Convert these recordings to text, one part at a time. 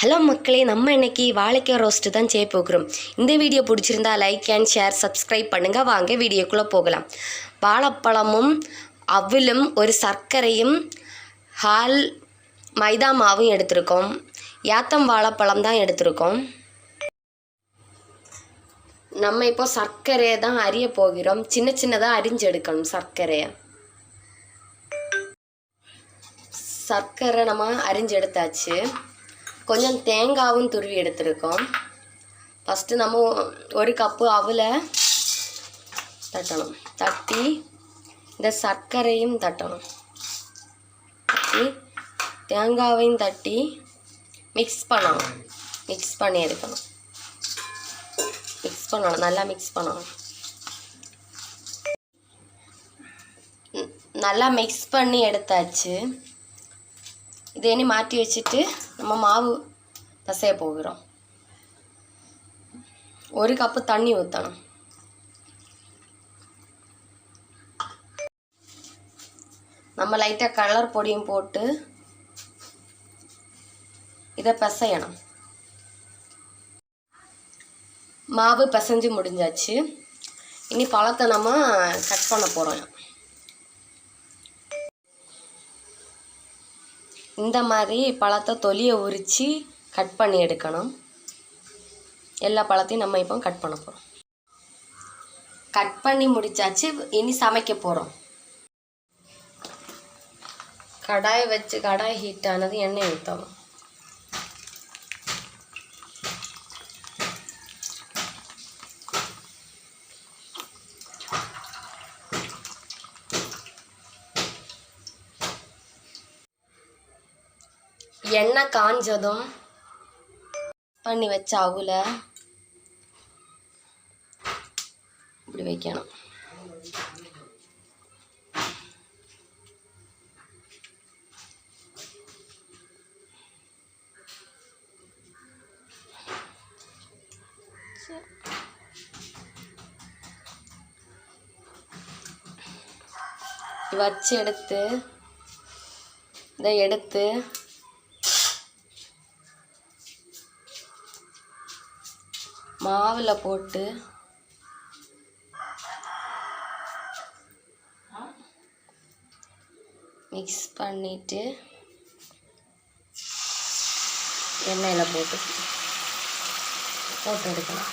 Hello மக்களே, நம்ம இன்னைக்கு வாழைக்காய் ரோஸ்ட்டு தான் செய்ய போகிறோம். இந்த வீடியோ பிடிச்சிருந்தா லைக் அண்ட் ஷேர் சப்ஸ்கிரைப் பண்ணுங்கள். வாங்க வீடியோக்குள்ளே போகலாம். வாழைப்பழமும் அவிலும் ஒரு சர்க்கரையும் மைதா மாவும் எடுத்திருக்கோம். யாத்தம் வாழைப்பழம் தான் எடுத்திருக்கோம். நம்ம இப்போ சர்க்கரையை தான் அரிய போகிறோம். சின்ன சின்னதாக அரிஞ்சு எடுக்கணும். சர்க்கரை நம்ம அரிஞ்சு எடுத்தாச்சு. கொஞ்சம் தேங்காவும் துருவி எடுத்துருக்கோம். ஃபஸ்ட்டு நம்ம ஒரு கப்பு அவிலை தட்டணும். தட்டி இந்த சர்க்கரையும் தட்டணும். தட்டி தேங்காவையும் தட்டி மிக்ஸ் பண்ணி எடுக்கணும். நல்லா மிக்ஸ் பண்ணணும். நல்லா மிக்ஸ் பண்ணி எடுத்தாச்சு. இதை இனி மாற்றி வச்சுட்டு நம்ம மாவு பசைய போகிறோம். ஒரு கப்பு தண்ணி ஊற்றணும். நம்ம லைட்டாக கலர் பொடியும் போட்டு இதை பிசையணும். மாவு பிசைஞ்சு முடிஞ்சாச்சு. இனி பழத்தை நம்ம கட் பண்ண போகிறோம். இந்த மாதிரி பழத்தை தொலியை உரித்து கட் பண்ணி எடுக்கணும். எல்லா பழத்தையும் நம்ம இப்போ கட் பண்ண போகிறோம். கட் பண்ணி முடிச்சாச்சு. இனி சமைக்க போகிறோம். கடாய் ஹீட் ஆனது எண்ணெய் ஊற்றணும். எண்ணெய் காஞ்சதும் பண்ணி வச்ச அவுல இப்படி வைக்கணும். வச்சு எடுத்து மாவில் போட்டு மிக்ஸ் பண்ணிட்டு எண்ணெயில் போட்டு எடுக்கலாம்.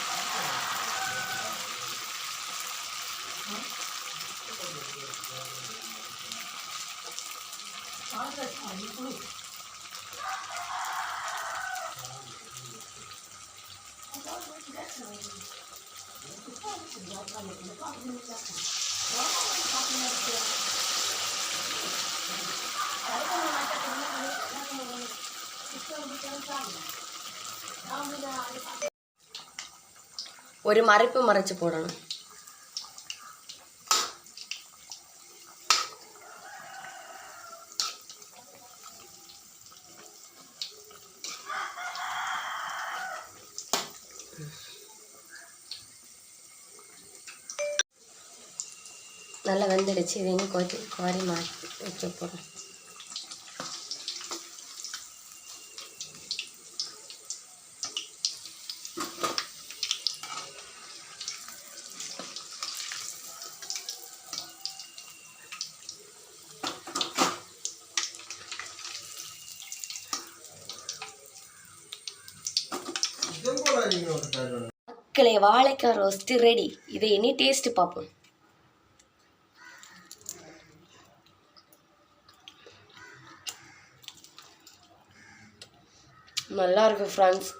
ஒரு மறைப்பு மறைச்சு போடணும். நல்லா வெந்துடுச்சு. இது இன்னும் கோரி மாற்றி வைக்க போகிறோம். மக்களே, வாழைக்காய் ரோஸ்ட்டு ரெடி. இதை இனி டேஸ்ட்டு பார்ப்போம். நல்லா இருக்குது ஃப்ரெண்ட்ஸ்.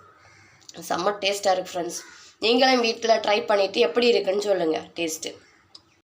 செம்ம டேஸ்ட்டாக இருக்குது ஃப்ரெண்ட்ஸ். நீங்களும் வீட்டில் ட்ரை பண்ணிவிட்டு எப்படி இருக்குன்னு சொல்லுங்கள் டேஸ்ட்டு.